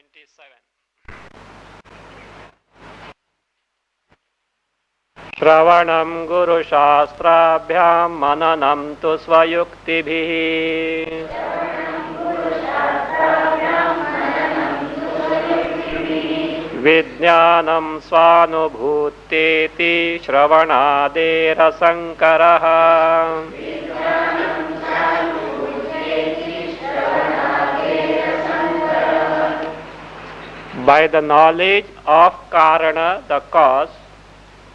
27. श्रवणं गुरुशास्त्राभ्यां मननं तु स्वयुक्तिभिः विज्ञानं स्वानुभूत्येति श्रवणादेरसङ्करः By the knowledge of karana, the cause,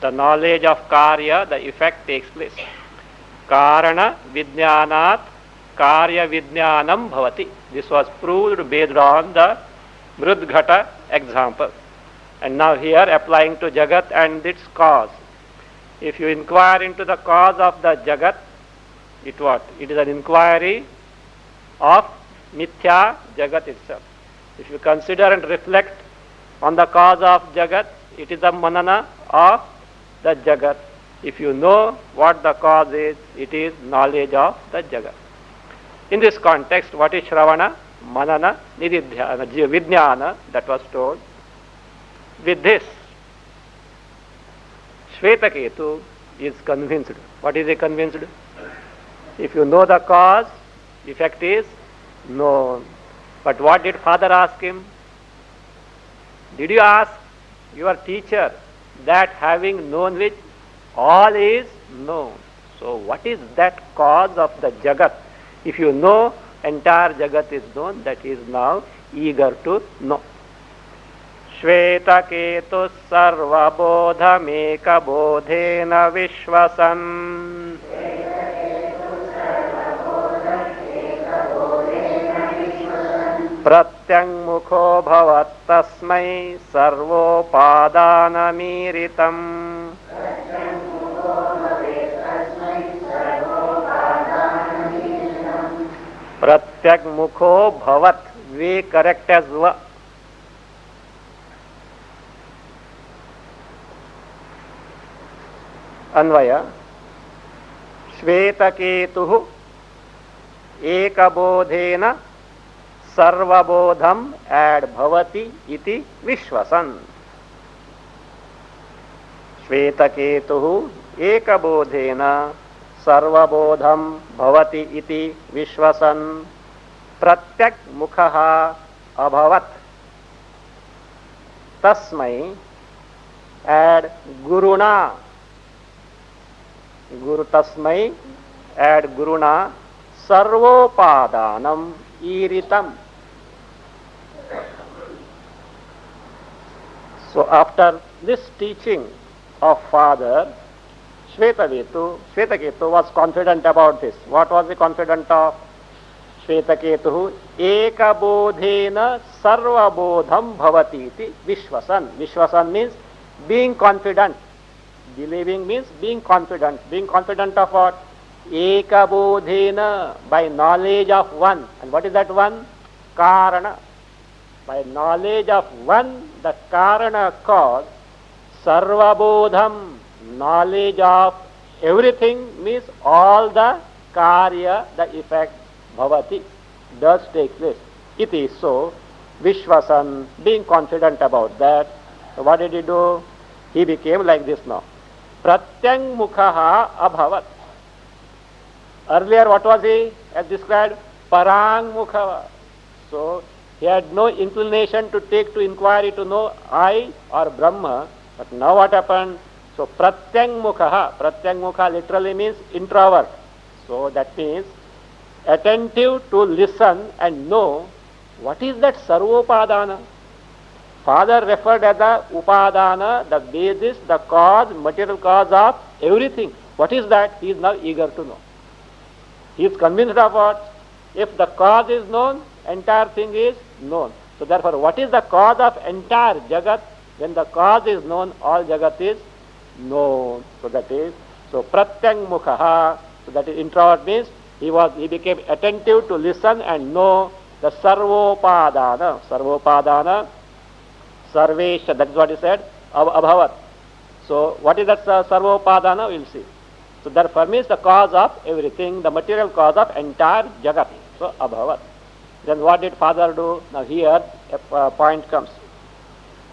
the knowledge of karya, the effect takes place. Karana vijnanat karya vijnanam bhavati. This was proved based on the Mrudghata example. And now here applying to Jagat and its cause. If you inquire into the cause of the Jagat, it what? It is an inquiry of Mithya Jagat itself. If you consider and reflect on the cause of Jagat, it is a manana of the Jagat. If you know what the cause is, it is knowledge of the Jagat. In this context, what is Shravana, Manana, Nididhyana, Vijnana that was told? With this, Shvetaketu is convinced. What is he convinced? If you know the cause, effect is known. But what did father ask him? Did you ask your teacher that having known which all is known? So what is that cause of the Jagat? If you know entire Jagat is known, that is now eager to know. Shvetaketu sarvabodhameka bodhena vishwasan प्रत्यङ्मुखो भवत्तस्मै सर्वोपादानमीरितम् प्रत्यङ्मुखो भवत् वे correct as va. Anvay श्वेतकेतुः एकबोधेन सर्वबोधम add bhavati iti vishwasan. Shvetaketuhu ekabodhena sarvabodham bhavati iti vishwasan pratyak mukhaha abhavat tasmai add guruna. Guru tasmai add guruna sarvopadanam iritam. So after this teaching of father, Shvetaketu was confident about this. What was he confident of? Shvetaketu ekabodhena sarvabodham bhavati iti vishwasan. Vishwasan means being confident. Believing means being confident. Being confident of what? Ekabodhena, by knowledge of one. And what is that one? Karana. By knowledge of one, the Karana cause, Sarvabodham, knowledge of everything means all the Karya, the effect, Bhavati, does take place. It is so. Vishwasan, being confident about that. So what did he do? He became like this now. Pratyang mukhaha abhavat. Earlier what was he? As described, Parang mukha. So he had no inclination to take to inquiry to know I or Brahma. But now what happened? So pratyang mukha. Pratyang mukha literally means introvert. So that means attentive to listen and know what is that sarvopadana. Father referred as the upadana, the basis, the cause, material cause of everything. What is that? He is now eager to know. He is convinced of what? If the cause is known, entire thing is known. So therefore, what is the cause of entire Jagat? When the cause is known, all Jagat is known. So that is, so pratyang mukhaha, so that is introvert means he became attentive to listen and know the sarvopadana. Sarvopadana, sarvesha, that is what he said, abhavat. So what is that sarvopadana? We will see. So therefore means the cause of everything, the material cause of entire Jagat. So abhavat. Then what did father do? Now here a point comes.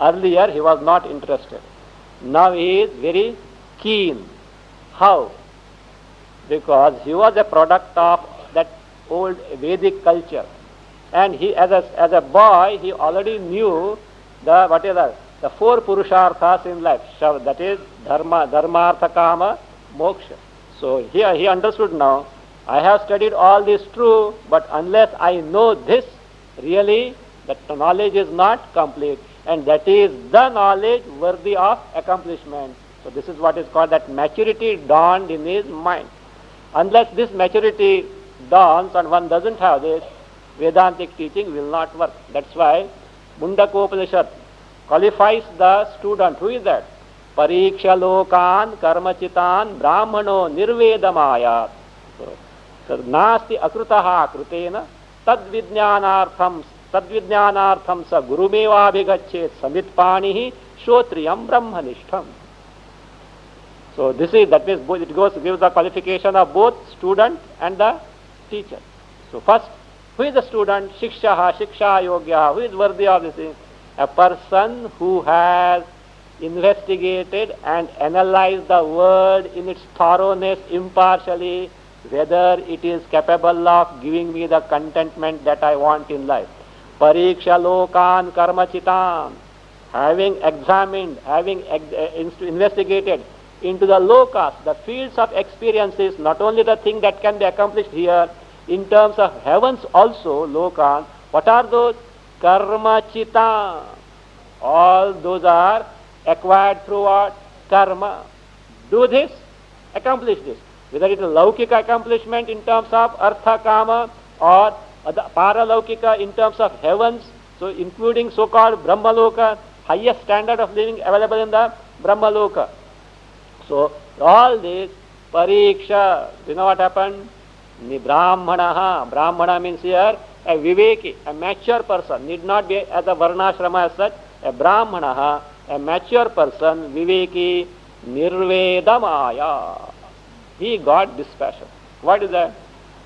Earlier he was not interested. Now he is very keen. How? Because he was a product of that old Vedic culture. And he, as a boy, he already knew the four purusharthas in life. That is dharma, dharmartha, kama, moksha. So here he understood now, I have studied all this true, but unless I know this, really, that knowledge is not complete. And that is the knowledge worthy of accomplishment. So this is what is called that maturity dawned in his mind. Unless this maturity dawns and one doesn't have this, Vedantic teaching will not work. That's why Mundakopanishad qualifies the student. Who is that? Pariksha lokan karmachitan brahmano nirvedamayat. So nasti akrutaha krutena tadvidnyanartham sa gurumevabhigachet samitpanihi shotriyam brahmanishtham. So this is, that means gives the qualification of both student and the teacher. So first, who is the student? Shikshaha, shiksha yogya. Who is worthy of this thing? A person who has investigated and analyzed the world in its thoroughness impartially, whether it is capable of giving me the contentment that I want in life. Pariksha lokan karmachitam. Having examined, having investigated into the lokas, the fields of experiences, not only the thing that can be accomplished here, in terms of heavens also, lokan. What are those? Karmachita. All those are acquired through what? Karma. Do this, accomplish this. Whether it is laukika accomplishment in terms of artha, kama, or paralaukika in terms of heavens, so including so-called Brahmaloka, highest standard of living available in the Brahmaloka. So all this, pariksha, you know what happened? Brahmana. Brahmana means here a viveki, a mature person, need not be as a varnashrama as such. A brahmana, a mature person, viveki, nirvedamaya. He got dispassion. What is that?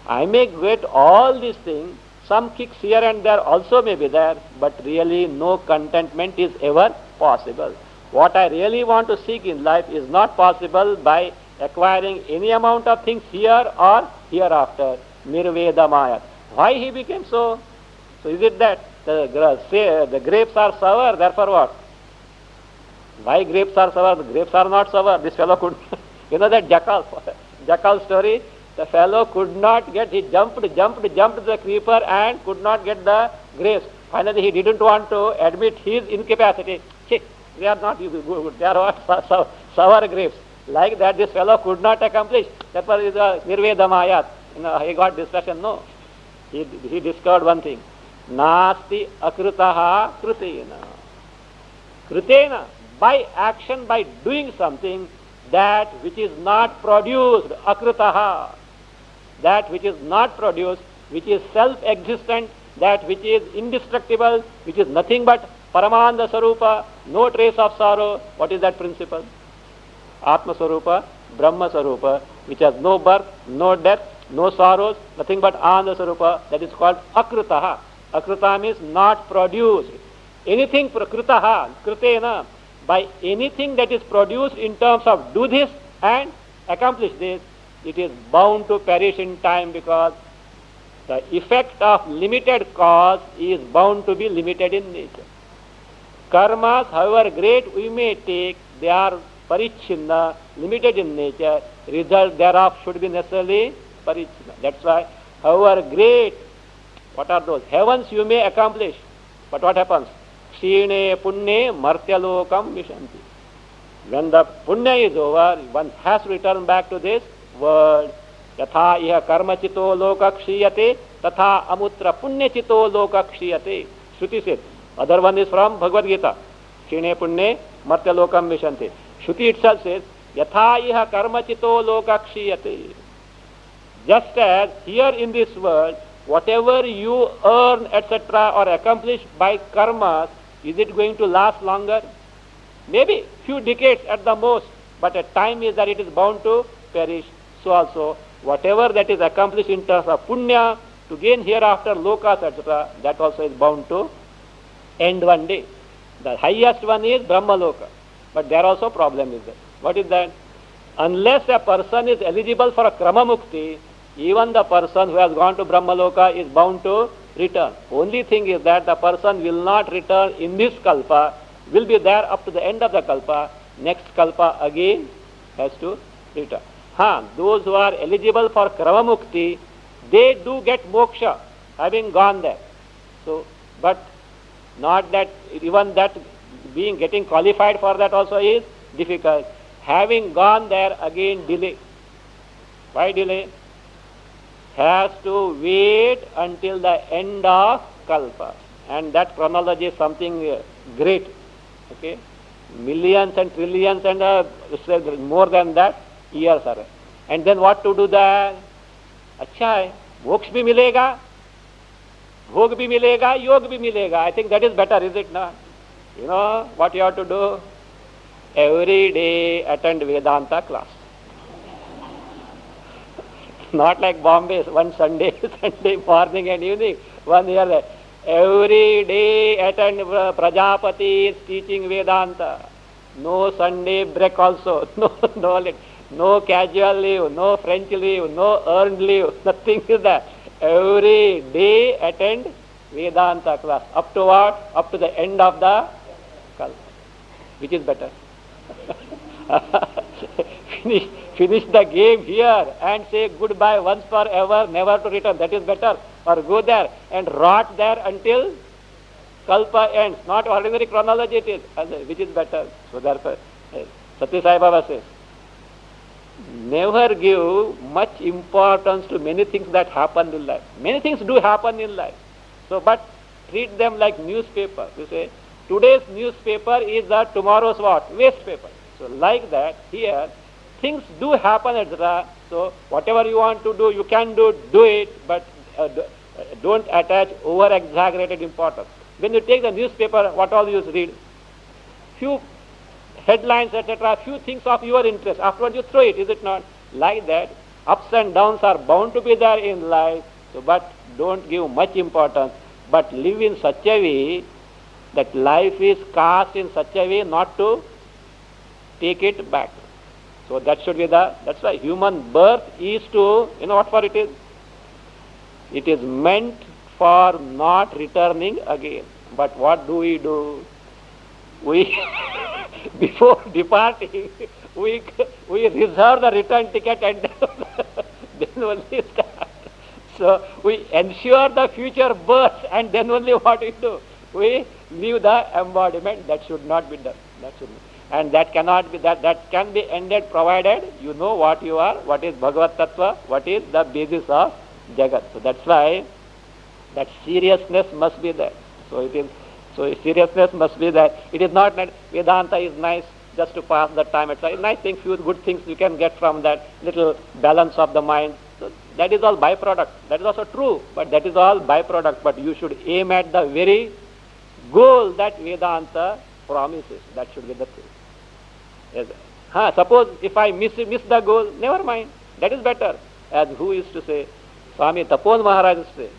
I may get all these things, some kicks here and there also may be there, but really no contentment is ever possible. What I really want to seek in life is not possible by acquiring any amount of things here or hereafter. Nirvedamaya. Why he became so? So is it that the grapes are sour, therefore what? Why grapes are sour? The grapes are not sour. This fellow could, you know that jackal story? The fellow could not get, he jumped the creeper and could not get the grapes. Finally he didn't want to admit his incapacity. They are not good, they are what? Sour grapes. Like that this fellow could not accomplish. Therefore is a nirvedamayat. He got distraction. No. He discovered one thing. Nasti akrutaha krutena. Krutena. By action, by doing something, that which is not produced, akrutaha. That which is not produced, which is self-existent, that which is indestructible, which is nothing but Paramanda Sarupa, no trace of sorrow. What is that principle? Atma Sarupa, Brahma Sarupa, which has no birth, no death, no sorrows, nothing but Ananda Sarupa. That is called Akrutaha. Akrutaha means not produced. Anything prakrutaha, krutena, by anything that is produced in terms of do this and accomplish this, it is bound to perish in time, because the effect of limited cause is bound to be limited in nature. Karmas, however great we may take, they are parichinna, limited in nature. Result thereof should be necessarily parichinna. That's why, however great, what are those? Heavens you may accomplish, but what happens? Kshine punne martyalokam vishanti. When the punya is over, one has to return back to this world. Yatha iha karma chito loka kshiyate, tatha amutra punya chito loka kshiyate. Shruti says. Other one is from Bhagavad Gita. Kshine punne martyalokam vishanti. Shruti itself says, Yatha iha karma chito loka kshiyate. Just as here in this world, whatever you earn, etc., or accomplish by karmas, is it going to last longer? Maybe few decades at the most, but a time is that it is bound to perish. So also, whatever that is accomplished in terms of punya, to gain hereafter lokas, etc., that also is bound to end one day. The highest one is Brahmaloka. But there also problem is there. What is that? Unless a person is eligible for a Krama Mukti, even the person who has gone to Brahmaloka is bound to return. Only thing is that the person will not return in this kalpa, will be there up to the end of the kalpa. Next kalpa again has to return. Those who are eligible for Krama Mukti, they do get moksha, having gone there. So, but not that, even that getting qualified for that also is difficult. Having gone there, again delay. Why delay? Has to wait until the end of kalpa. And that chronology is something great. Okay? Millions and trillions and more than that years are. And then what to do that? अच्छा है, मोक्ष भी मिलेगा, भोग भी मिलेगा, योग भी मिलेगा. I think that is better, is it not? You know what you have to do? Every day attend Vedanta class. Not like Bombay, one Sunday morning and evening, 1 year there. Every day attend Prajapati is teaching Vedanta. No Sunday break also. No casual leave, no French leave, no earned leave, nothing is there. Every day attend Vedanta class. Up to what? Up to the end of the kalpa. Which is better? Finish the game here and say goodbye once forever, never to return. That is better. Or go there and rot there until kalpa ends. Not ordinary chronology it is. Which is better? So therefore, Satya Sai Baba says, never give much importance to many things that happen in life. Many things do happen in life. So, but treat them like newspaper. You say, today's newspaper is tomorrow's what? Waste paper. So like that, here, things do happen, etc. So whatever you want to do, you can do it, but don't attach over-exaggerated importance. When you take the newspaper, what all you read? Few headlines, etc., few things of your interest. Afterwards you throw it, is it not? Like that, ups and downs are bound to be there in life, so, but don't give much importance, but live in such a way that life is cast in such a way not to take it back. So that should be that's why human birth is to, you know what for it is? It is meant for not returning again. But what do? We, before departing, we reserve the return ticket and then only start. So we ensure the future birth and then only what we do? We leave the embodiment. That should not be done. That should not. And that cannot be, that can be ended provided you know what you are, what is Bhagavad Tattva, what is the basis of Jagat. So that's why that seriousness must be there. So seriousness must be there. It is not that Vedanta is nice just to pass the time. It's a nice thing, few good things you can get from that little balance of the mind. So that is all byproduct. That is also true, but that is all byproduct. But you should aim at the very goal that Vedanta promises. That should be the thing. Yes. Suppose if I miss the goal, never mind. That is better. As who is to say? Swami Tapon Maharaj used to say,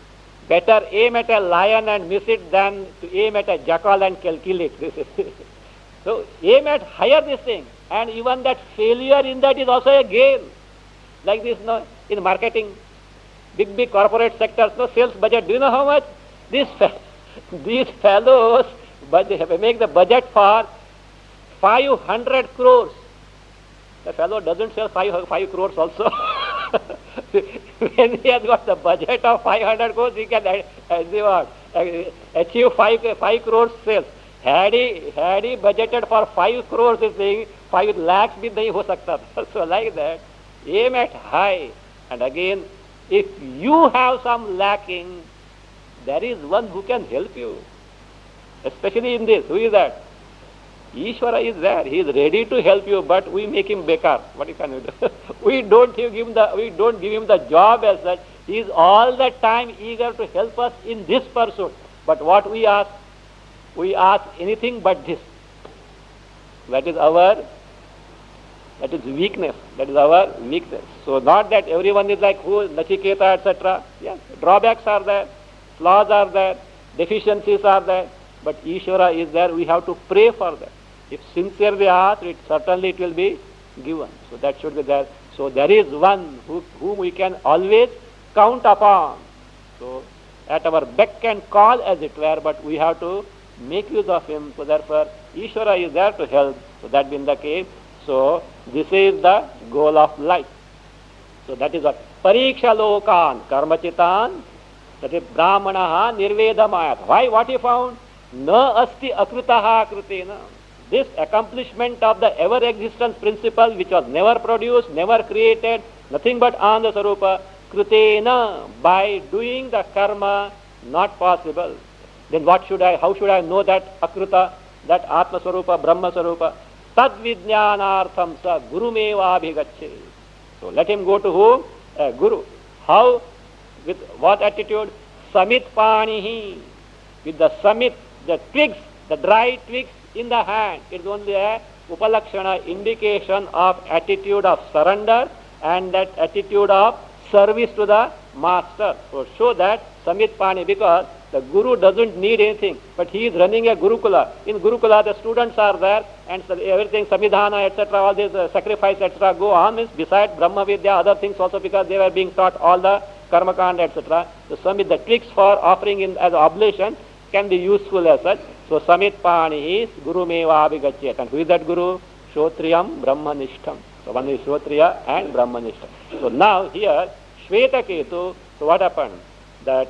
better aim at a lion and miss it than to aim at a jackal and calculate. So aim at higher this thing. And even that failure in that is also a gain. Like this, no, in marketing, big corporate sectors, no sales budget. Do you know how much? These fellows, but they make the budget for 500 crores. The fellow doesn't sell 5 crores also. When he has got the budget of 500 crores, he can achieve 5 crores sales. Had he budgeted for 5 crores, he's saying 5 lakhs bhi nahi ho sakta. So like that, aim at high. And again, if you have some lacking, there is one who can help you. Especially in this. Who is that? Ishvara is there. He is ready to help you, but we make him bekar. What can we do? We don't give him the job as such. He is all the time eager to help us in this pursuit. But what we ask anything but this. That is our That is weakness. That is our weakness. So not that everyone is like who, Nachiketa, etc. Yes, drawbacks are there, flaws are there, deficiencies are there, but Ishvara is there. We have to pray for that. If sincerely asked, certainly it will be given. So that should be there. So there is one whom we can always count upon. So at our beck and call, as it were, but we have to make use of him. So therefore, Ishvara is there to help. So that being the case, so this is the goal of life. So that is what Pariksha Lokan Karmachitan, that is Brahmanaha Nirvedamayat. Why? What he found? Na asti akrutaha krutena. This accomplishment of the ever existence principle, which was never produced, never created, nothing but Ananda Sarupa, krutena, by doing the karma, not possible. Then what should I, how should I know that Akruta, that Atma Sarupa, Brahma Sarupa? Tad Vijnanartham sa Gurumeva abhigacche. So let him go to whom? A Guru. How? With what attitude? Samit panihi. With the samit, the twigs, the dry twigs in the hand. It is only a upalakshana, indication of attitude of surrender and that attitude of service to the master. So show that Samit Pani, because the Guru doesn't need anything, but he is running a Gurukula. In Gurukula, the students are there, and so everything, Samidhana, etc., all this sacrifice, etc., go on. Means besides Brahma Vidya, other things also, because they were being taught all the Karmakanda, etc. So Samit, the tricks for offering in as oblation can be useful as such. So Samit Pani is Guru Meva Abhigachyet. And who is that Guru? Shrotriyam Brahmanishtam. So one is Shrotriya and Brahmanishtam. So now here, Shvetaketu, so what happened? That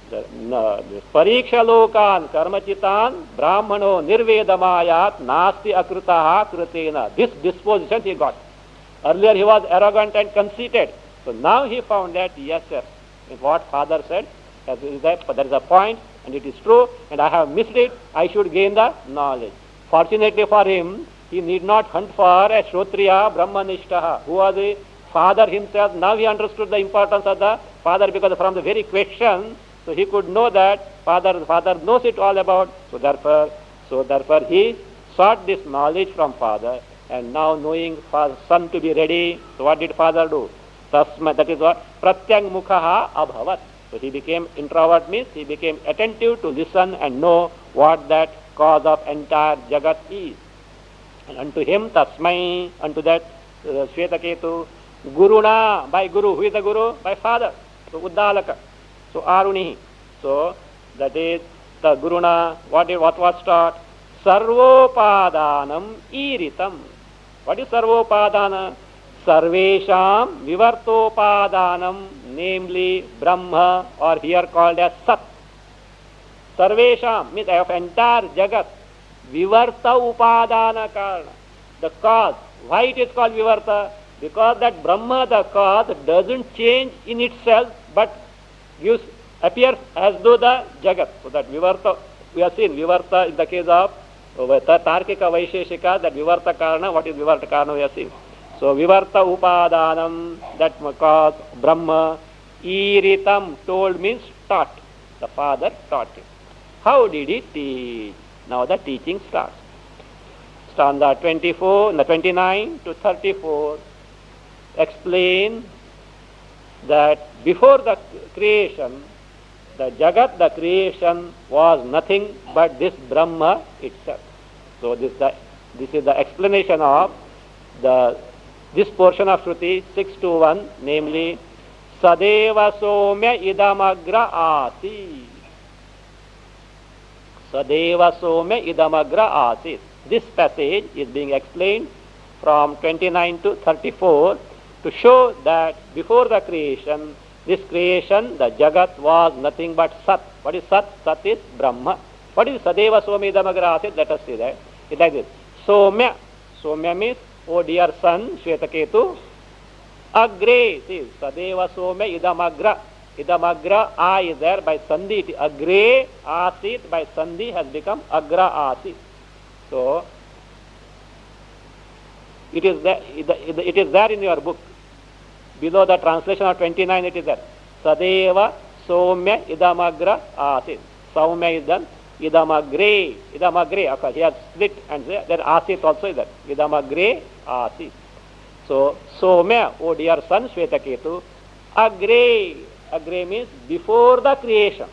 the Pariksha Lokan Karmachitan Brahmano Nirvedamayat Nasti Akrutaha Krutena. This disposition he got. Earlier he was arrogant and conceited. So now he found that, yes, sir, in what father said, there is a point, and it is true, and I have missed it, I should gain the knowledge. Fortunately for him, he need not hunt for a Shrotriya Brahmanishtaha, who was a father himself. Now he understood the importance of the father, because from the very question, so he could know that father knows it all about. So therefore he sought this knowledge from father, and now knowing son to be ready, so what did father do? That is what Pratyang Mukhaha Abhavat. So he became introvert, means he became attentive to listen and know what that cause of entire Jagat is. And unto him, Tasmai, unto that Shvetaketu, Guruna, by Guru. Who is the Guru? By father. So Uddalaka. So Arunihi. So that is the Guruna. What was taught? Sarvopadanam iritam. What is Sarvopadana? Sarvesham Vivartopadanam, namely Brahma, or here called as Sat. Sarvesham means of entire Jagat. Vivarta Upadana Karna. The cause. Why it is called Vivarta? Because that Brahma, the cause, doesn't change in itself, but appears as though the Jagat. So that Vivarta, we have seen Vivarta in the case of Tarkika Vaisheshika, that Vivarta Karna. What is Vivarta Karna? We have seen. So Vivarta Upadanam, that cause, Brahma, Iritam, told means taught. The father taught him. How did he teach? Now the teaching starts. Stanza 29 to 34 explain that before the creation, the Jagat, the creation, was nothing but this Brahma itself. So this is the explanation of this portion of Shruti 621, namely Sadeva Somya Idamagra Asit. Sadeva Somya Idamagra Asit. This passage is being explained from 29 to 34 to show that before the creation, this creation, the Jagat, was nothing but Sat. What is Sat? Sat is Brahma. What is Sadeva Somya Idamagra Asit? Let us see that. It's like this. Somya. Somya means, oh dear son, Shvetaketu, Agre, see, Sadeva Somya Idamagra. Idamagra, A is there by Sandhi. Agre, Asit, by Sandhi has become Agra Asit. So, it is there in your book. Below the translation of 29, it is there. Sadeva Somya Idamagra Asit. Saumya is done. Idamagre, okay, he has split, and there Asit also is there. Idamagre Asit. So, Somya, O dear son Shvetaketu, agre means before the creation,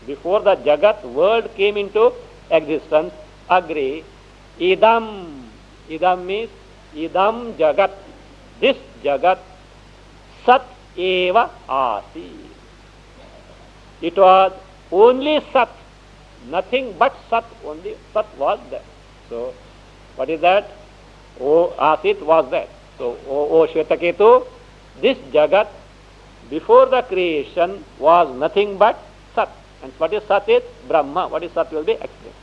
before the Jagat world came into existence, agre, idam means idam Jagat, this Jagat, sat eva asi. It was only sat, nothing but sat, only sat was there. So, what is that? O asit was that. So, O Shvetaketu, this Jagat before the creation was nothing but sat. And what is sat is Brahma. What is sat will be explained.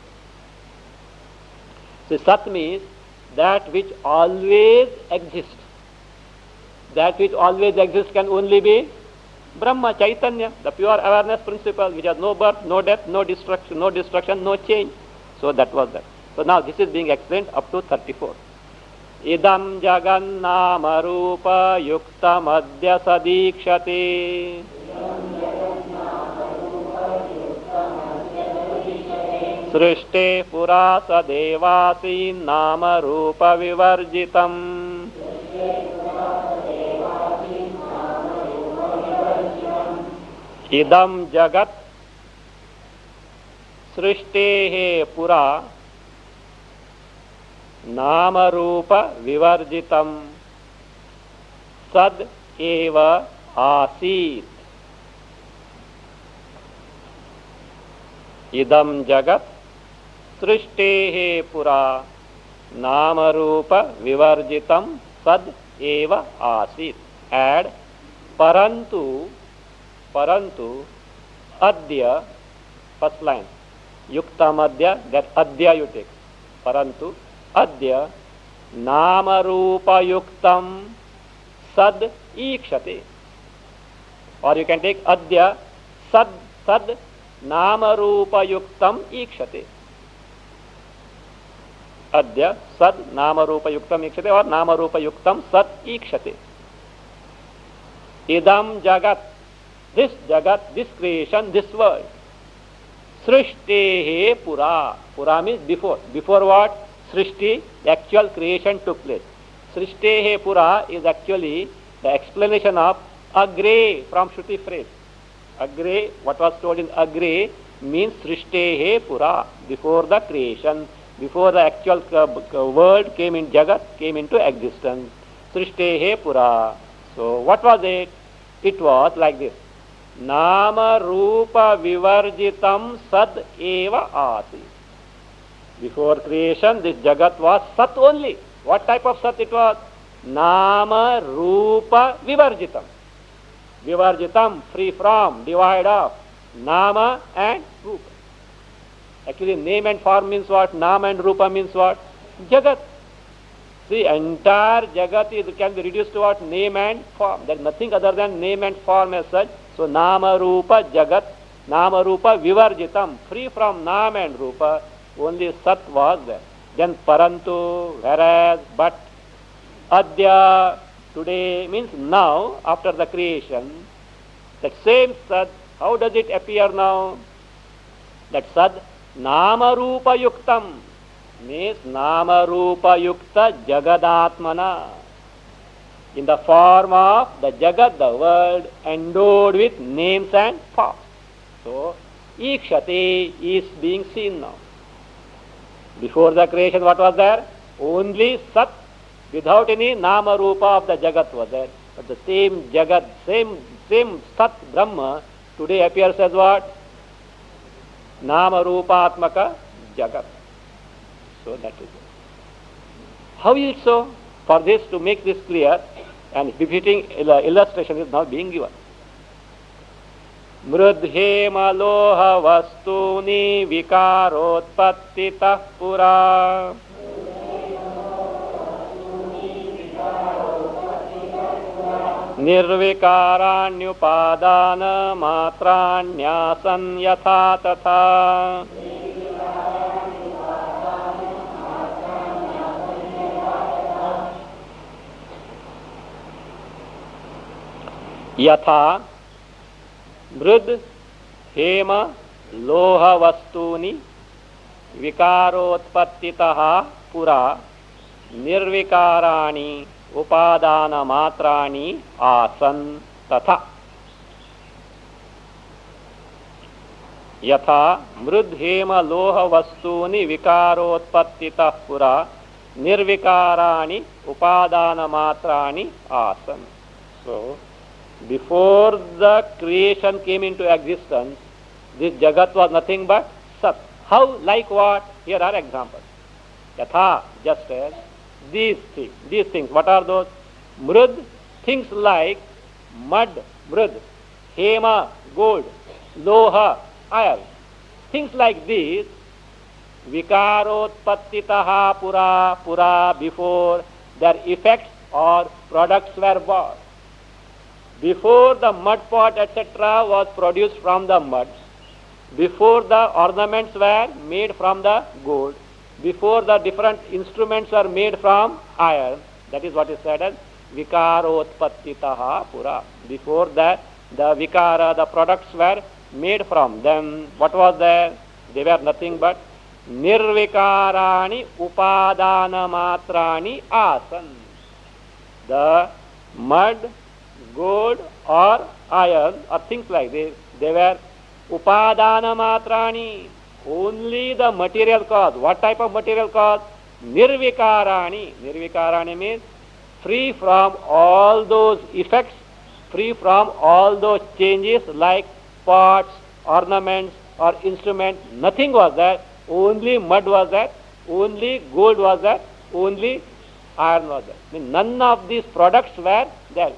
So, sat means that which always exists. That which always exists can only be Brahma, Chaitanya, the pure awareness principle, which has no birth, no death, no destruction, no change. So that was that. So now this is being explained up to 34. Idam jagannama rupa yuktam adya sadikshate. Srishte pura sadevasi nama rupa vivarjitam. Idam jagat srishte pura nama rupa vivarjitam sad eva asit. Idam jagat srishte pura nama rupa vivarjitam sad eva asit. Add parantu adya, first line, yuktam adya, that adya you take. Parantu adya nama rupa yuktam sad ikshate. Or you can take adya sad nama rupa yuktam ikshate. Adya sad nama rupa yuktam ikshate, or nama rupa yuktam sad ikshate. Idam jagat, this jagat, this creation, this world. Srishti pura. Pura means before. Before what? Srishti, the actual creation took place. Srishti pura is actually the explanation of agre from Shruti phrase. Agre, what was told in agre means Srishti pura, before the creation, before the actual world came in jagat, came into existence. Srishti pura. So what was it? It was like this. Nama rupa vivarjitam sad eva asi. Before creation, this jagat was sat only. What type of sat it was? Nama rupa vivarjitam. Vivarjitam, free from, divide of, nama and rupa. Actually, name and form means what? Nama and rupa means what? Jagat. See, entire jagat can be reduced to what? Name and form. There is nothing other than name and form as such. So, nama rupa jagat, nama rupa vivarjitam, free from nama and rupa, only sat was there. Then parantu, whereas, but, adya, today means now, after the creation. That same sat, how does it appear now? That sat, nama rupa yuktam, means nama rupa yukta jagadatmana, in the form of the jagat, the world, endowed with names and forms. So, ikshate is being seen now. Before the creation, what was there? Only sat, without any nama rupa of the jagat was there. But the same jagat, same sat Brahma, today appears as what? Nama rupa atmaka jagat. So that is it. How is it so? For this, to make this clear, and befitting illustration is now being given. Mrudhema loha vastuni vikarotpattitah pura. Nirvikaranyupadana matranyasan yatha tatha. Yatha mrud hema loha vastuni vikarotpattitah pura nirvikarani उपादान मात्राणि आसन् तथा यथा मृद्धेम लोह वस्तूनि विकारोत्पत्तितः पुरा निर्विकाराणि उपादान मात्राणि आसन्. So before the creation came into existence, this jagat was nothing but sat. How? Like what? Here are examples. Yatha, just as these things. What are those? Mrud, things like mud, mrud, hema, gold, loha, iron. Things like these, vikarotpattitaha pura, before their effects or products were born. Before the mud pot, etc. was produced from the mud, before the ornaments were made from the gold, before the different instruments were made from iron, that is what is said as vikarotpattitaha pura. Before that, the vikara, the products were made from them. What was there? They were nothing but nirvikarani upadana matrani asan. The mud, gold or iron or things like this, they were upadana matrani, only the material cause. What type of material cause? Nirvikarani. Nirvikarani means free from all those effects, free from all those changes like pots, ornaments or instruments. Nothing was there. Only mud was there, only gold was there, only iron was there. I mean, none of these products were there.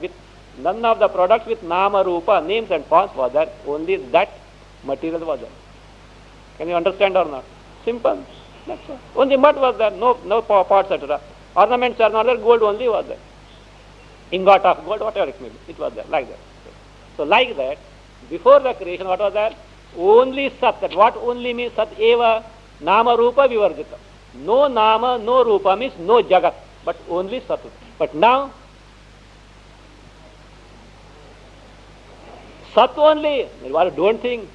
None of the products with nama, rupa, names and forms was there. Only that material was there. Can you understand or not? Simple. That's all. Only mud was there, no pots, etc. Ornaments are not there, gold only was there. Ingot of gold, whatever it may be, it was there, like that. So like that, before the creation, what was there? Only Sat. That what only means? Sat eva nama rupa vivarjita. No nama, no rupa means no jagat, but only Sat. But now, Sat only. Don't think.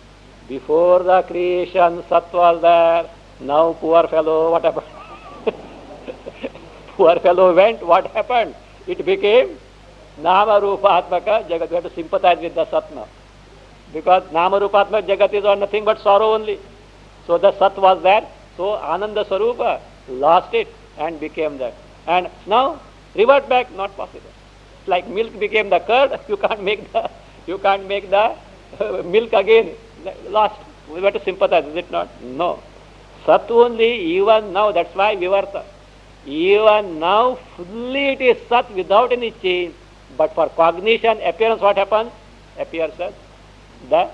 Before the creation, Sat was there. Now, poor fellow, what happened? Poor fellow went, what happened? It became Nama Rupatmaka Jagat. We have to sympathize with the Sat now. Because Nama Rupatmaka Jagat is nothing but sorrow only. So the Sat was there. So Ananda Sarupa lost it and became that. And now, revert back, not possible. It's like milk became the curd, you can't make the milk again. Lost. We have to sympathize, is it not? No. Sat only, even now, that's why Vivarta. Even now, fully it is Sat without any change. But for cognition, appearance, what happens? Appears as the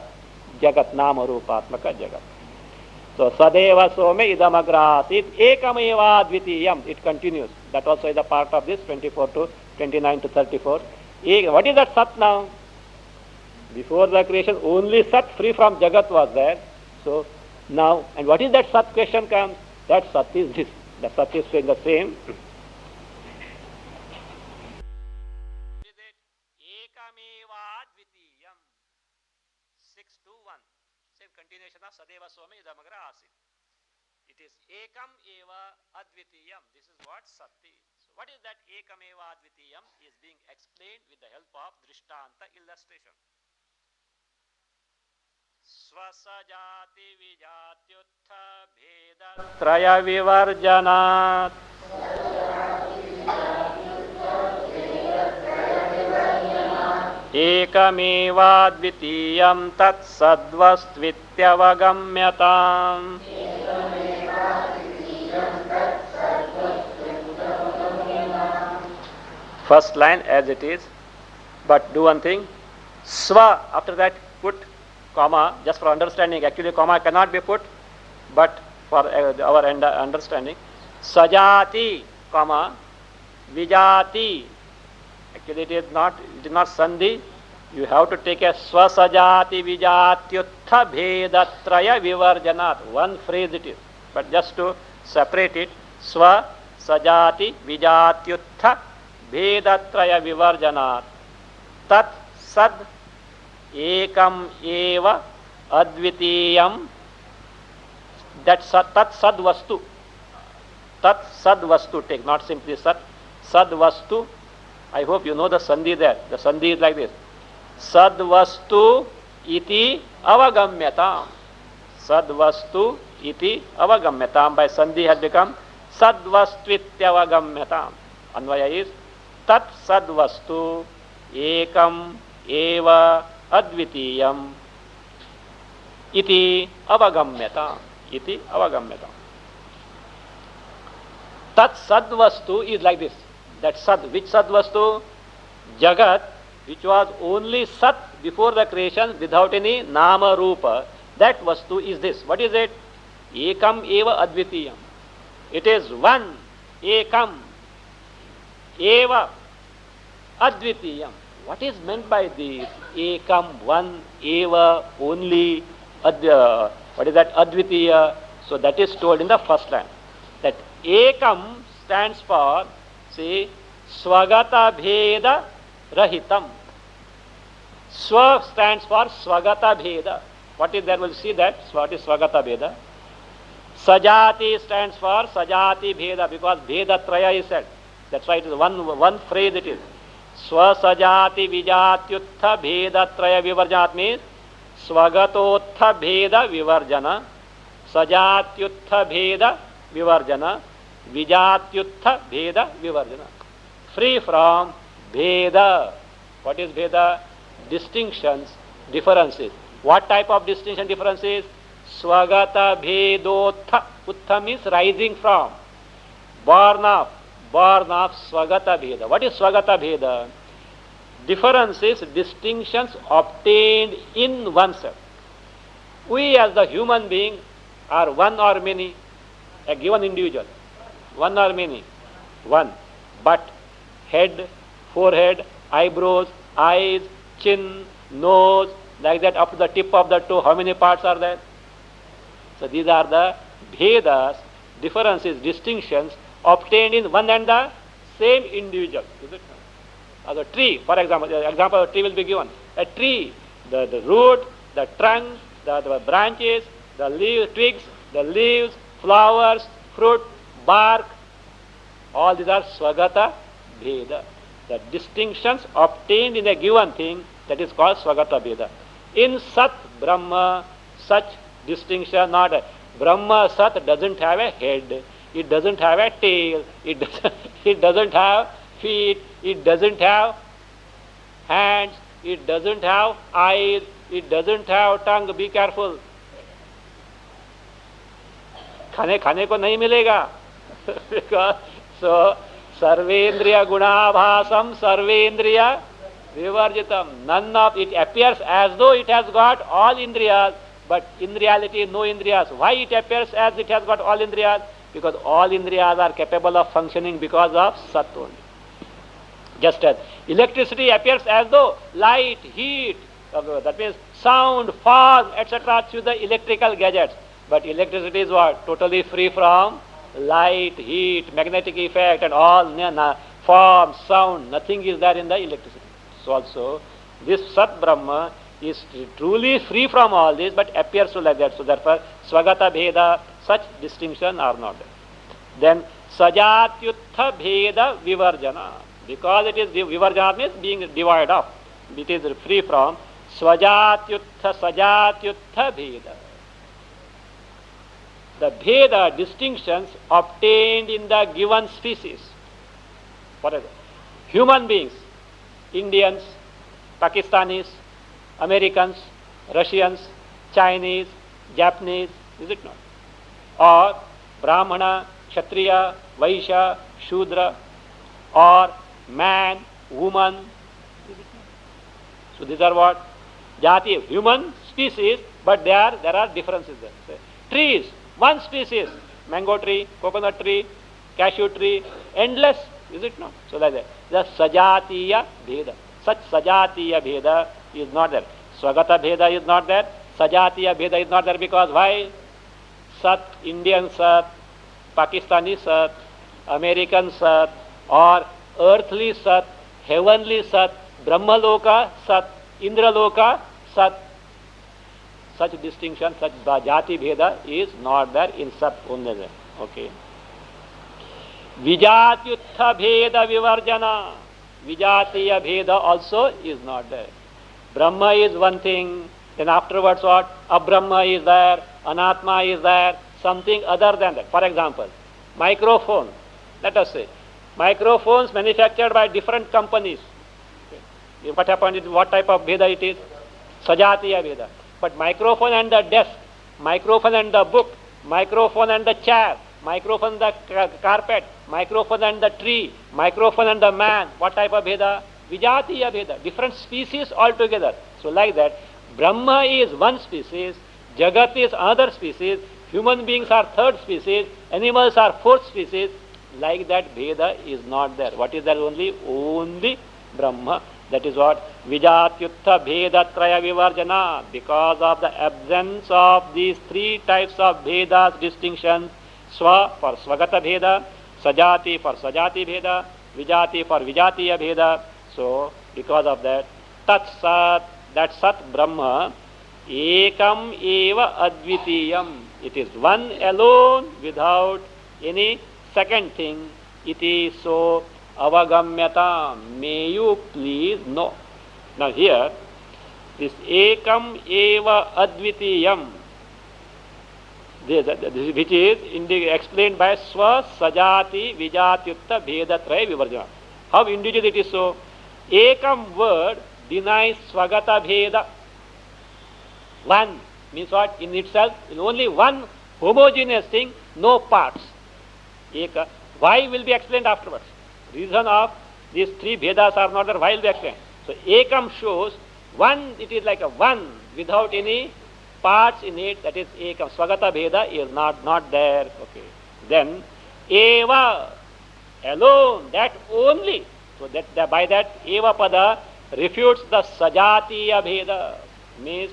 Jagat, Nama Rupatmaka Jagat. So, Sadeva Some Idamagrasit Ekameva Dvitiyam. It continues. That also is a part of this 24 to 29 to 34. What is that Sat now? Before the creation, only Sat free from Jagat was there. So, now, and what is that Sat? Question comes. That Sat is this. The Sat is saying the same. Ekameva Dvitiyam. 6 to 1. Same continuation of Sadeva Some Idamagra Asit. It is Ekam Eva Advitiyam. This is what Sat is. So, what is that Ekam Eva Advitiyam? Is being explained with the help of Drishtanta illustration. Swasajati vijatyutha bheda traya vivarjanat ekameva dvitiyam tat sadvastvityavagamyatam. First line as it is, but do one thing. Swa, after that put comma, just for understanding. Actually, comma cannot be put, but for our understanding. Sajati, comma, vijati. Actually, it is not sandhi. You have to take a swasajati vijatyutha bhedatraya vivarjanat. One phrase it is, but just to separate it, swa sajati vijatyutha bhedatraya vivarjanat. Tat sad ekam eva advitiyam. That tat sad vastu. Tat sad vastu, take not simply sat. Sad vastu I hope you know the sandhi there. The sandhi is like this. Sadvastu iti avagamyatam. Sadvastu iti avagamyatam. By sandhi has become sadvastvityavagamyatam. Anvaya is tat sadvastu ekam eva advitiyam iti avagamyatam. Iti avagamyatam. Tat sadvastu is like this. That sad, which sadvastu? Jagat, which was only sat before the creation without any nama rupa. That vastu is this. What is it? Ekam eva advitiyam. It is one. Ekam eva advitiyam. What is meant by this? Ekam, one, eva, only. What is that? Advitiya. So that is told in the first line. That ekam stands for, see, swagata bheda rahitam. Swa stands for swagata bheda. What is there? We'll see that. What is swagata bheda? Sajati stands for sajati bheda, because bheda traya is said. That's why it is one phrase it is. Swa sajati vijatyutha bheda traya vivarjanat means swagatotha bheda vivarjana, sajatyutha bheda vivarjana, vijatyutha bheda vivarjana. Free from bheda. What is bheda? Distinctions, differences. What type of distinction, differences? Swagata bhedotha. Utha means rising from. Born of swagata bheda. What is swagata bheda? Differences, distinctions obtained in oneself. We as the human being are one or many, a given individual. One or many? One. But head, forehead, eyebrows, eyes, chin, nose, like that up to the tip of the toe, how many parts are there? So these are the bhedas, differences, distinctions obtained in one and the same individual. Is it? As a tree, for example, the example of a tree will be given. A tree, the root, the trunk, the branches, the twigs, the leaves, flowers, fruit, bark, all these are swagata bheda. The distinctions obtained in a given thing, that is called swagata bheda. In Sat Brahma, such distinction not. Brahma Sat doesn't have a head, it doesn't have a tail, it doesn't have feet, it doesn't have hands, it doesn't have eyes, it doesn't have tongue. Be careful. खाने को नहीं मिलेगा. Because so sarvendriya gunabhasam sarvendriya vivarjitam. None of it appears as though it has got all indriyas, but in reality no indriyas. Why it appears as it has got all indriyas? Because all indriyas are capable of functioning because of sat only. Just as electricity appears as though light, heat, that means sound, fog, etc. through the electrical gadgets. But electricity is what? Totally free from light, heat, magnetic effect and all form, sound. Nothing is there in the electricity. So also this Sat Brahma is truly free from all this, but appears to like that. So therefore swagata bheda, such distinction are not there. Then sajatyutha bheda vivarjana. Because it is vivarjana means being divided off. It is free from swajatyutha sajatyutha bheda. The bheda, distinctions obtained in the given species. What are they? Human beings, Indians, Pakistanis, Americans, Russians, Chinese, Japanese, is it not? Or Brahmana, Kshatriya, Vaishya, Shudra, or man, woman. Is it not? So these are what? Jati, human species, but there are differences there. So, trees, one species, mango tree, coconut tree, cashew tree, endless, is it not? So like that. The sajatiya bheda. Such sajatiya bheda is not there. Swagata bheda is not there. Sajatiya bheda is not there because why? Sat, Indian Sat, Pakistani Sat, American Sat, or earthly Sat, heavenly Sat, Brahmaloka Sat, Indraloka Sat. Such distinction, such jati bheda is not there in Sat only there. Okay. Vijatyutha bheda vivarjana. Vijatiya Bheda also is not there. Brahma is one thing, then afterwards what? Abrahma is there, Anatma is there, something other than that. For example, microphone, let us say. Microphones manufactured by different companies. Okay. What happened is, what type of Bheda it is? Sajatiya Bheda. But microphone and the desk, microphone and the book, microphone and the chair, microphone and the carpet, microphone and the tree, microphone and the man, what type of Bheda? Vijatiya Bheda, different species altogether. So like that, Brahma is one species, Jagat is another species, human beings are third species, animals are fourth species. Like that, Bheda is not there. What is there only? Only Brahma. That is what? Vijatyutta Bheda Traya Vivarjana. Because of the absence of these three types of Bhedas, distinctions, Swa for Swagata Bheda, Sajati for Sajati Bheda, Vijati for Vijatiya Bheda. So, because of that, Tat Sat, that Sat Brahma, Ekam Eva Advitiyam. It is one alone without any second thing. It is so avagamyata. May you please know. Now here, this Ekam Eva Advitiyam, which is explained by Swa Sajati Vijatyutta Bhedatraya Vivarjana. How individual it is so? Ekam word denies Swagata Bheda. One means what? In itself, in only one homogeneous thing, no parts. Eka. Why will be explained afterwards. Reason of these three Bhedas are not there, why will be explained. So Ekam shows one, it is like a one without any parts in it, that is Ekam. Swagata Bheda is not there. Okay. Then Eva, alone, that only. So that by that Eva Pada refutes the Sajatiya Bheda, means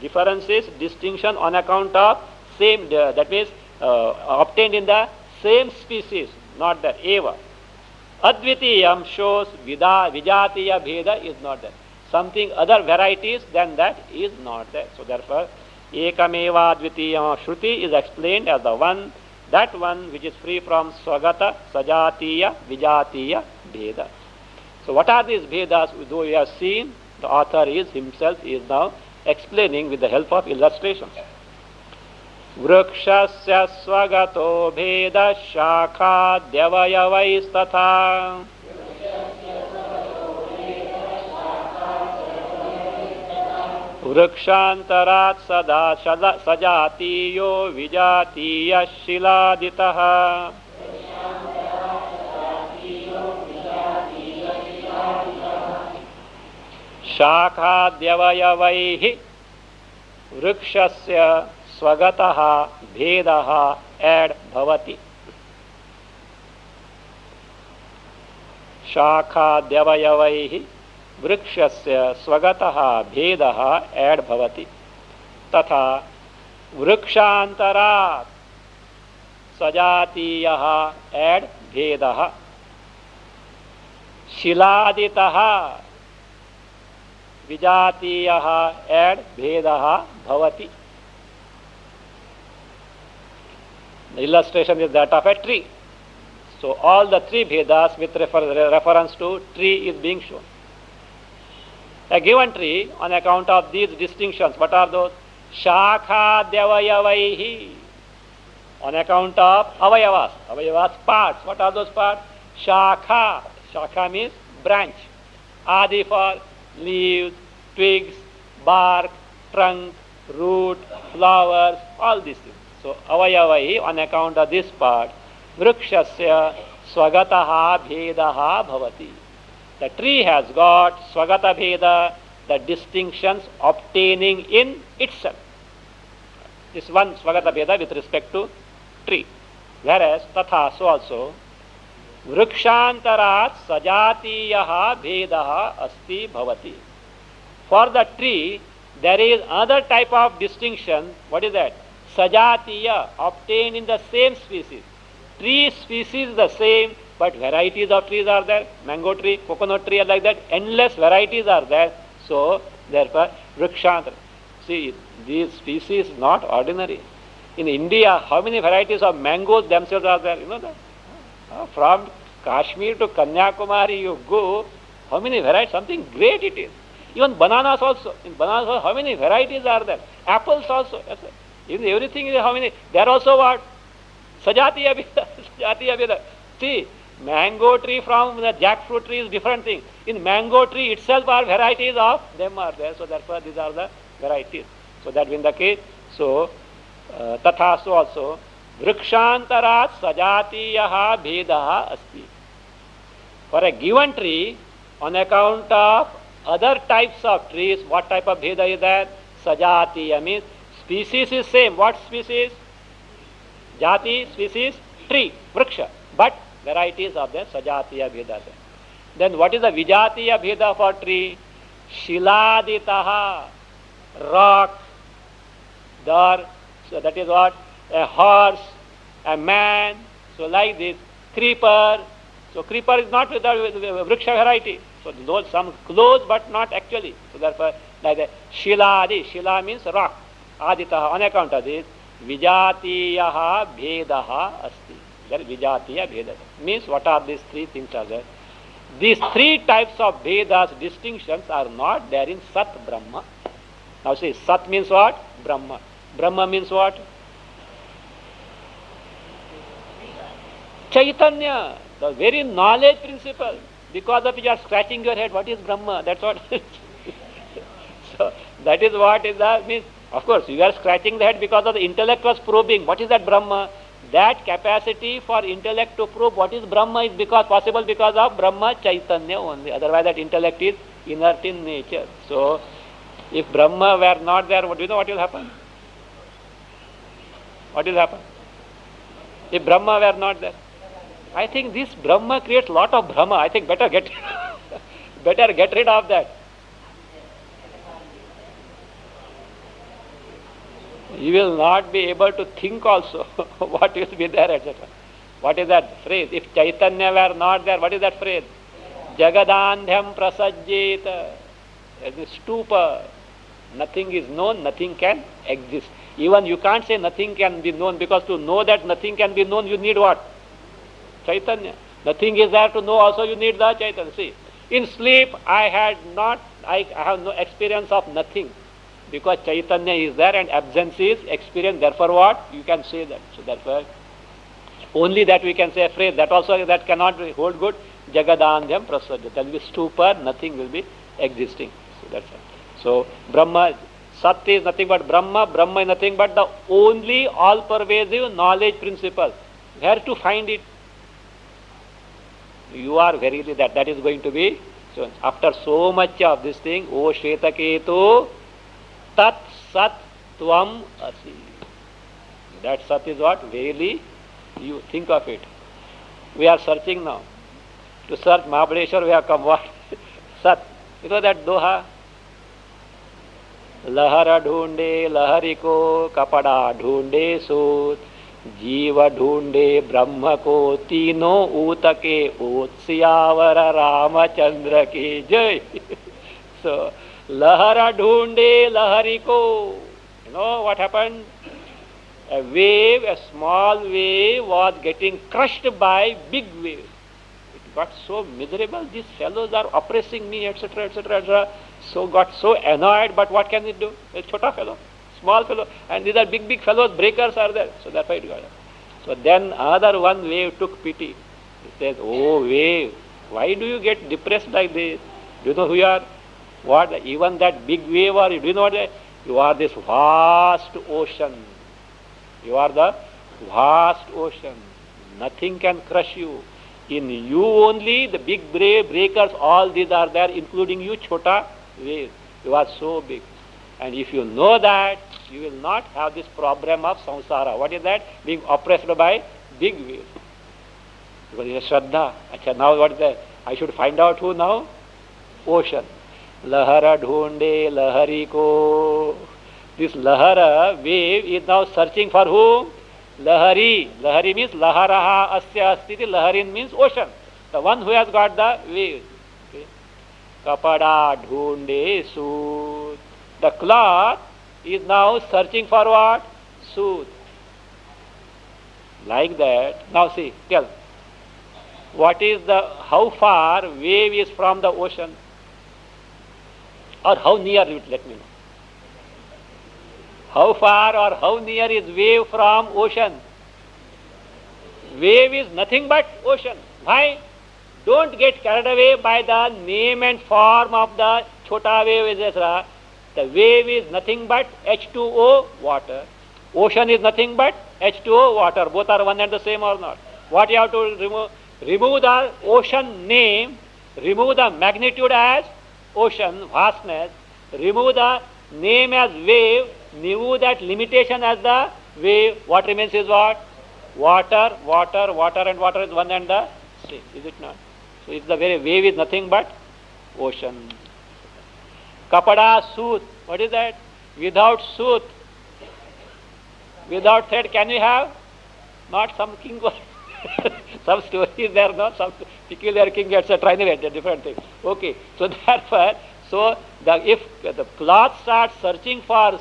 differences, distinction on account of same, that means obtained in the same species, not that Eva. Advitiyam shows Vijatiya Bheda is not there. Something other varieties than that is not there. So therefore, Ekameva Advitiyam Shruti is explained as the one, that one which is free from Swagata, Sajatiya, Vijatiya Bheda. So what are these Bhedas? Though we have seen, the author is himself is now explaining with the help of illustrations. Vrukshasya swagato bheda shakha dyavayavaistatha vrukshantarat sada sajatiyo vijatiya shiladitaha shakha dyavayavaihi vrukshasya Swagataha Bhedaha ad bhavati. Shakha Dyavayavaihi Vrukshasya Swagataha Bhedaha ad bhavati. Tatha Vrukshantarat Sajatiyaha ad Bhedaha. Shiladitaha Vijatiyaha ad Bhedaha bhavati. The illustration is that of a tree. So all the three Bhedas with reference to tree is being shown. A given tree, on account of these distinctions, what are those? Shakha Dyavayavaihi. On account of Avayavas. Avayavas parts. What are those parts? Shakha. Shakha means branch. Adi for leaves, twigs, bark, trunk, root, flowers, all these things. So, avayavai, on account of this part, vrukshasya swagataha bhedaha bhavati. The tree has got swagata bheda, the distinctions obtaining in itself. This one swagata bheda with respect to tree. Whereas, tatha, so also, vrukshantarat sajatiyaha bhedaha asti bhavati. For the tree, there is another type of distinction. What is that? Sajatiya, obtained in the same species. Tree species the same, but varieties of trees are there. Mango tree, coconut tree are like that. Endless varieties are there. So, therefore, Vrukshantara. See, these species not ordinary. In India, how many varieties of mangoes themselves are there? You know that? From Kashmir to Kanyakumari you go, How many varieties? Something great it is. Even bananas also. In bananas also, how many varieties are there? Apples also. Yes, sir. In everything, how many? They are also what? Sajatiya Bheda. Sajatiya Bheda. See, mango tree from the jackfruit tree is different thing. In mango tree itself are varieties of them are there. So therefore these are the varieties. So that being the case, so tathasu also vrikshantarat sajatiyaha bhedaha asti. For a given tree, on account of other types of trees, what type of bheda is that? Sajatiya means species is same. What species? Jati, species, tree, vriksha. But varieties of the sajatiya bheda. Then what is the vijatiya bheda for tree? Shiladitaha, rock, dar, so that is what? A horse, a man, so like this, creeper. So creeper is not with the vriksha variety. So those some close but not actually. So therefore, like the shiladi, shila means rock. Aditaha, on account of this, vijatiyaha bhedaha asti. There vijatiya bheda. Means what are these three things are there? These three types of bhedas, distinctions are not there in Sat Brahma. Now see, Sat means what? Brahma. Brahma means what? Chaitanya, the very knowledge principle. Because of which you are scratching your head, what is Brahma? That's what. So that is what is that means. Of course, you are scratching the head because of the intellect was probing. What is that Brahma? That capacity for intellect to probe what is Brahma is possible because of Brahma Chaitanya only. Otherwise, that intellect is inert in nature. So, if Brahma were not there, do you know what will happen? What will happen? If Brahma were not there, I think this Brahma creates lot of Brahma. I think better get rid of that. You will not be able to think also what will be there, etc. What is that phrase? If Chaitanya were not there, what is that phrase? Jagadandhyam prasajjeta. As a stupor. Nothing is known, nothing can exist. Even you can't say nothing can be known, because to know that nothing can be known, you need what? Chaitanya. Nothing is there to know, also you need the Chaitanya. See, in sleep I have no experience of nothing. Because Chaitanya is there and absence is experience, therefore what? You can say that. So therefore, only that we can say a phrase, that also that cannot hold good. Jagadandhyam prasajjata. There will be stupor, nothing will be existing. So that's it. So Brahma, Sat is nothing but Brahma, Brahma is nothing but the only all-pervasive knowledge principle. Where to find it? You are verily that is going to be. So after so much of this thing, O Shvetaketu, Tat Sat Tvam Asi. That Sat is what? Verily, you think of it. We are searching now. To search Mahabaleshwar, we have come what? Sat. You know that Doha? Lahara dhoonde lahari ko, kapada dhoonde sut, jiva dhoonde brahma ko, tino utake utsiyavara Ramachandra ki jai. So, lahara dhoonde lahari ko. You know what happened? A wave, a small wave was getting crushed by big wave. It got so miserable, these fellows are oppressing me, etc., etc., etc. So got so annoyed, but what can it do? A chota fellow, small fellow, and these are big fellows, breakers are there. So that's why it got. So then another one wave took pity. He says, "Oh wave, why do you get depressed like this? Do you know who you are? What? Even that big wave, or do you know what? You are this vast ocean. You are the vast ocean. Nothing can crush you. In you only, the big breakers, all these are there, including you, chota wave. You are so big. And if you know that, you will not have this problem of samsara. What is that? Being oppressed by big waves. Because it is Shraddha. Achha, now what is that? I should find out who now? Ocean. Lahara dhoonde lahari ko. This lahara wave is now searching for whom? Lahari. Lahari means laharaha asya astiti. Laharin means ocean. The one who has got the wave. Okay. Kapada dhoonde sut. The cloth is now searching for what? Sut. Like that. Now see, tell. What is the how far wave is from the ocean? Or how near, let me know. How far or how near is wave from ocean? Wave is nothing but ocean. Why? Don't get carried away by the name and form of the chota wave, etc. The wave is nothing but H2O, water. Ocean is nothing but H2O, water. Both are one and the same or not? What you have to remove? Remove the ocean name, remove the magnitude as ocean, vastness, remove the name as wave, remove that limitation as the wave. What remains is what? Water, water, water and water is one and the same. Is it not? So it's the very wave is nothing but ocean. Kapada, sooth. What is that? Without sooth, without thread, can you have? Not some king. Some stories there, no? Some peculiar king, etc. Anyway, they're different things. Okay. So therefore, if the cloth starts searching for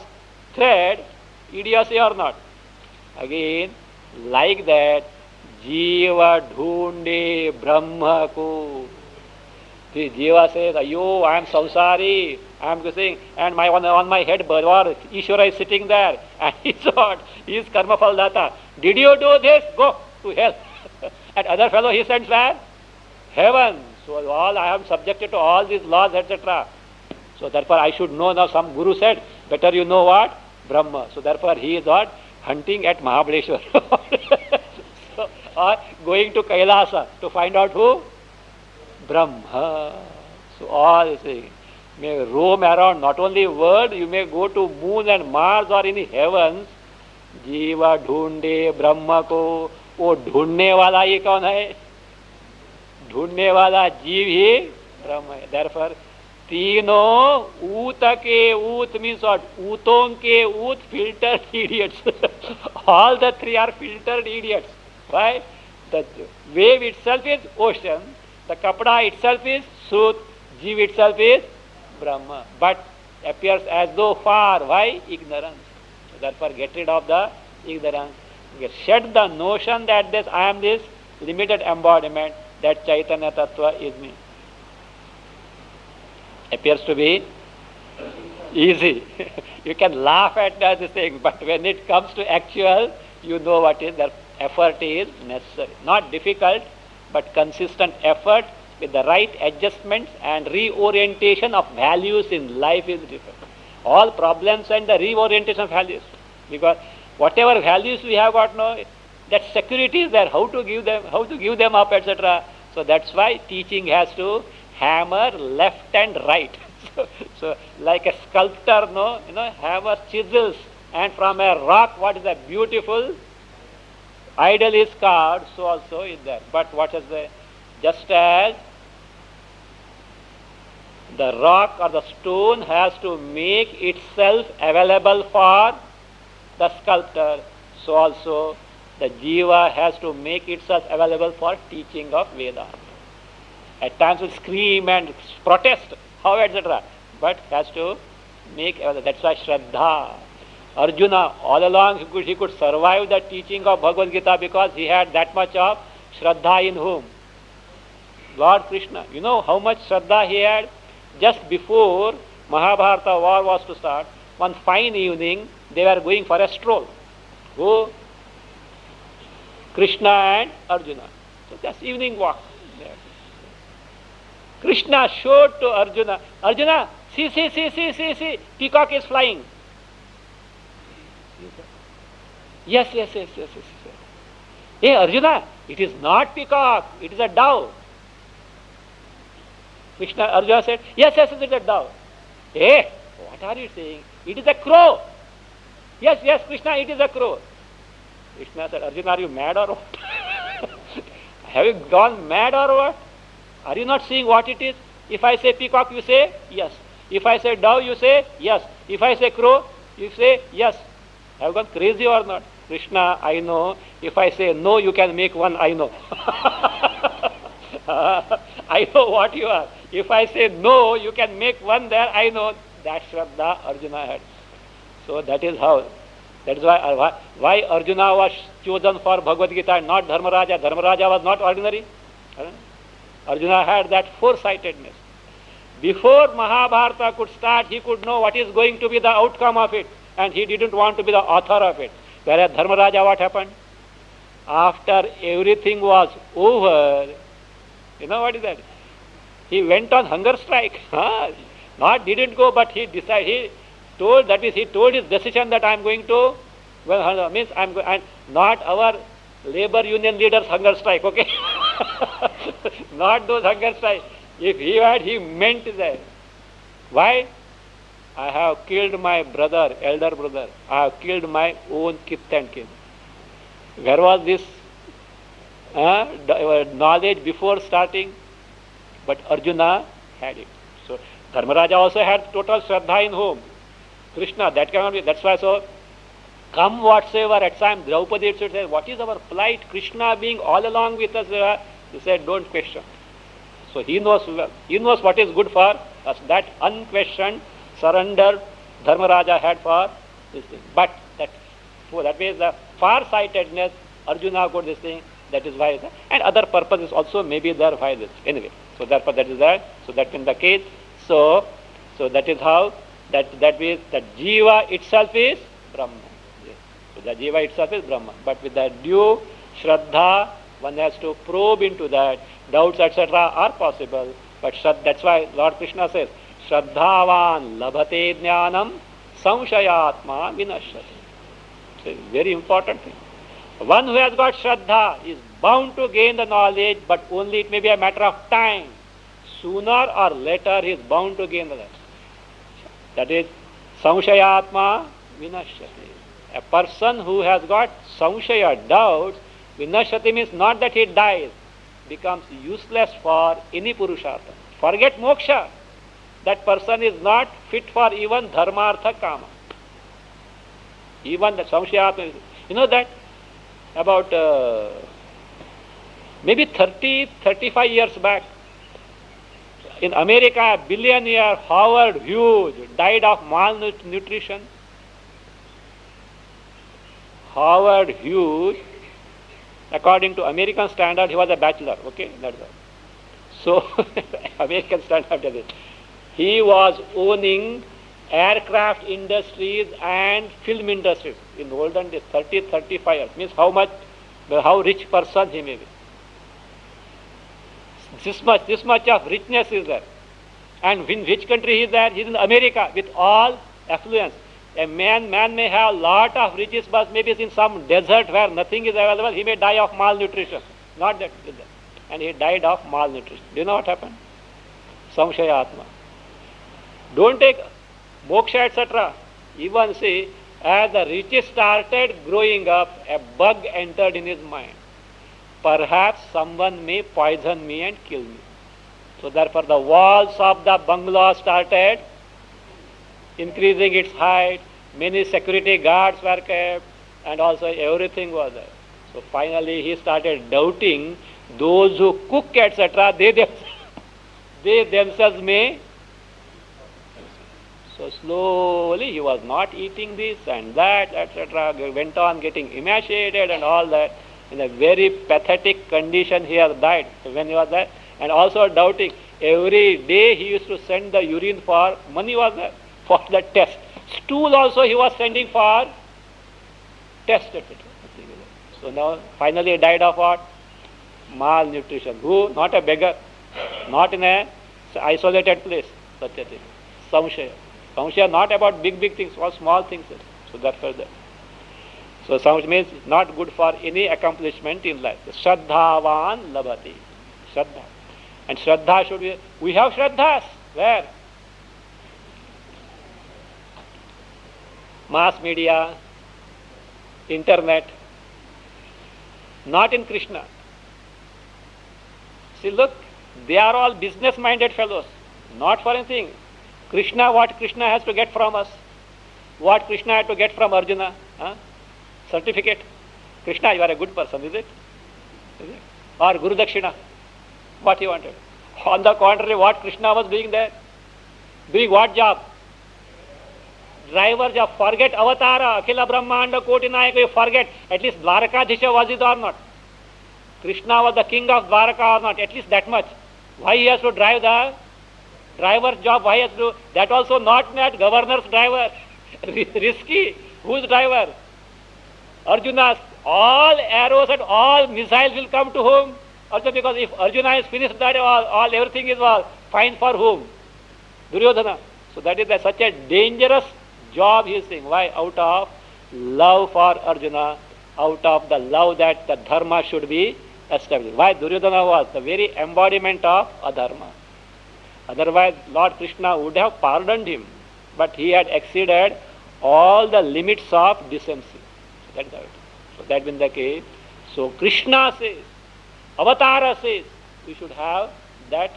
thread, idiocy or not? Again, like that, Jiva dhoonde Brahma ko. The Jiva says, Ayo, I am samsari, I am saying, and on my head, Bharwar, Ishvara is sitting there, and he thought, he is karma phal data. Did you do this? Go to hell. And other fellow he sends where? Heaven. So all I am subjected to all these laws, etc. So therefore I should know now. Some guru said, better you know what? Brahma. So therefore he is what? Hunting at Mahabaleshwar. So, or going to Kailasa to find out who? Brahma. So all things may roam around, not only world, you may go to moon and Mars or in heavens. Jiva dhoonde Brahma ko. वो ढूंढने वाला ये कौन है? ढूंढने वाला जीव ही ब्रह्म है. Therefore, तीनों ऊत के ऊत means what? ऊतों के ऊत filtered idiots. All the three are filtered idiots. Why? The wave itself is ocean. The kapda itself is sooth. Jeev itself is Brahma. But appears as though far. Why? Ignorance. So therefore, get rid of the ignorance. Shed the notion that this I am this limited embodiment, that Chaitanya Tattva is me. Appears to be easy. You can laugh at this thing, but when it comes to actual, you know what is the effort is necessary. Not difficult, but consistent effort with the right adjustments and reorientation of values in life is different. All problems and the reorientation of values. Because whatever values we have got now, that security is there, how to give them up, etc. So that's why teaching has to hammer left and right. So like a sculptor, hammers, chisels, and from a rock, what is a beautiful idol is carved, so also is there. But what is the, just as the rock or the stone has to make itself available for the sculptor, so also the jiva has to make itself available for teaching of Vedanta. At times will scream and protest, how, etc. But has to make available. That's why Shraddha. Arjuna, all along he could survive the teaching of Bhagavad Gita because he had that much of Shraddha in whom? Lord Krishna. You know how much Shraddha he had? Just before Mahabharata war was to start, one fine evening, they were going for a stroll. Who? Krishna and Arjuna. So just evening walk. Krishna showed to Arjuna, Arjuna, see, peacock is flying. Yes. Hey Arjuna, it is not peacock, it is a dove. Arjuna said, yes, it is a dove. Hey, what are you saying? It is a crow. Yes, Krishna, it is a crow. Krishna said, Arjuna, are you mad or what? Have you gone mad or what? Are you not seeing what it is? If I say peacock, you say yes. If I say dove, you say yes. If I say crow, you say yes. Have you gone crazy or not? Krishna, I know. If I say no, you can make one, I know. I know what you are. If I say no, you can make one there, I know. That Shraddha Arjuna had. So that is how. That is why Arjuna was chosen for Bhagavad Gita and not Dharmaraja. Dharmaraja was not ordinary. Arjuna had that foresightedness. Before Mahabharata could start, he could know what is going to be the outcome of it, and he didn't want to be the author of it. Whereas Dharmaraja, what happened? After everything was over, you know what is that? He went on hunger strike. Not didn't go, but he decided. He told, that is, he told his decision that I am going to. Well, means I am going, and not our labor union leaders hunger strike. Okay, not those hunger strike. If he had, he meant that. Why? I have killed my brother, elder brother. I have killed my own kith and kin. Where was this knowledge before starting? But Arjuna had it. So Dharmaraja also had total Shraddha in whom? Krishna. That cannot be. That's why so. Come whatsoever, at time Draupadi should say, what is our plight? Krishna being all along with us. He said, don't question. So he knows well. He knows what is good for us. That unquestioned surrender Dharmaraja had for this thing. But that means the far-sightedness Arjuna could this thing. That is why, and other purposes also may be there why this. Anyway, so therefore that is that. So that in the case. So that is how that means that Jiva itself is Brahman. Yes. So the Jiva itself is Brahman. But with the due Shraddha, one has to probe into that. Doubts, etc. are possible. But that's why Lord Krishna says, Shraddhavan labhate jnanam samshayatma vinashyati. It's a very important thing. One who has got Shraddha is bound to gain the knowledge, but only it may be a matter of time. Sooner or later he is bound to gain the knowledge. That is samshayatma vinashyati. A person who has got samshaya, doubts, vinashyati means not that he dies, becomes useless for any purushartha. Forget moksha. That person is not fit for even dharmartha kama. Even the samshayatma. You know that about maybe 35 years back, in America, a billionaire Howard Hughes died of malnutrition. Howard Hughes, according to American standard, he was a bachelor. Okay, that's all. So, American standard, he was owning aircraft industries and film industries in olden days, 35 years. Means how rich person he may be. This much of richness is there. And in which country he is there? He is in America with all affluence. A man may have lot of riches, but maybe in some desert where nothing is available, he may die of malnutrition. Not that. And he died of malnutrition. Do you know what happened? Samshaya Atma. Don't take moksha, etc. Even see, as the riches started growing up, a bug entered in his mind. Perhaps someone may poison me and kill me. So therefore the walls of the bungalow started increasing its height. Many security guards were kept, and also everything was there. So finally he started doubting those who cook, etc. They themselves may. So slowly he was not eating this and that, etc. Went on getting emaciated and all that. In a very pathetic condition he has died when he was there. And also doubting. Every day he used to send the urine for, money was there, for the test. Stool also he was sending for test, etc. So now finally he died of what? Malnutrition. Who? Not a beggar. Not in a isolated place. Such a thing. Samshaya. Samshaya not about big things, all small things. So therefore that. So samshaya means not good for any accomplishment in life. Shraddhavan labhati. Shraddha. And Shraddha should be, we have Shraddhas. Where? Mass media, internet. Not in Krishna. See, look, they are all business-minded fellows. Not for anything. Krishna, what Krishna has to get from us? What Krishna had to get from Arjuna? Certificate. Krishna, you are a good person, is it? Or Guru Dakshina. What he wanted. On the contrary, what Krishna was doing there? Doing what job? Driver job. Forget Avatara, Akhila Brahmanda Koti Nayaka, you forget. At least Dwarakadhisha was it or not? Krishna was the king of Dwaraka or not? At least that much. Why he has to drive the driver's job? Why he has to do that? Also not that governor's driver. Risky. Whose driver? Arjuna's. All arrows and all missiles will come to whom? Also because if Arjuna is finished that all everything is all fine for whom? Duryodhana. So that is such a dangerous job he is saying. Why? Out of love for Arjuna, out of the love that the dharma should be established. Why? Duryodhana was the very embodiment of adharma. Otherwise Lord Krishna would have pardoned him. But he had exceeded all the limits of decency. So that is how it is. So that being the case. So Krishna says, Avatara says, we should have that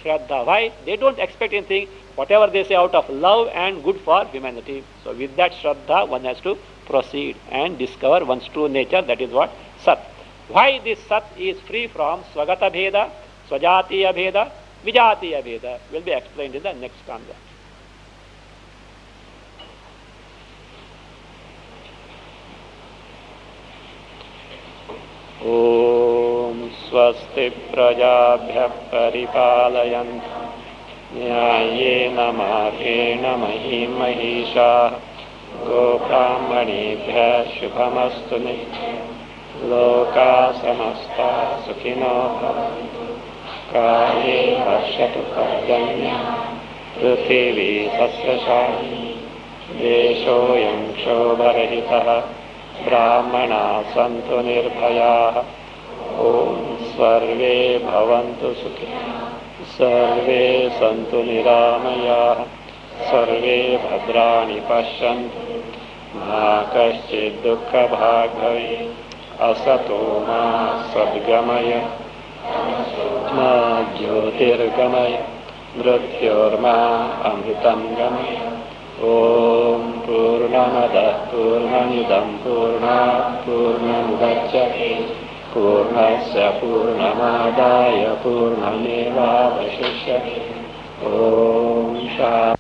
Shraddha. Why? They don't expect anything. Whatever they say out of love and good for humanity. So with that Shraddha, one has to proceed and discover one's true nature. That is what? Sat. Why this Sat is free from Swagata Bheda, Swajatiya Bheda, Vijatiya Bheda will be explained in the next stanza. Om Swasti Prajabhya Paripalayantam Nyayena Margena Mahim Mahisha Gobrahmanebhya Shubhamastu Nityam Loka Samasta Sukhino Bhavantu Kale Varshatu Parjanya Prithvi Sasyashani Deshoyam Kshobarahitaha Brahmana Santu Nirbhaya Om Sarve Bhavantu Sukhi Sarve Santu Niramaya Sarve Bhadrani Pashyantu Ma Kaschid Dukkha Bhag Bhavi Asato Ma Sadgamaya Ma Jyotirgamaya Mrityorma Amritam Gamaya Om Purnamada Purnamidam Purnat Purnamudachyate Purnasya Purnamadaya Purnameva Vashishyate Om Shanti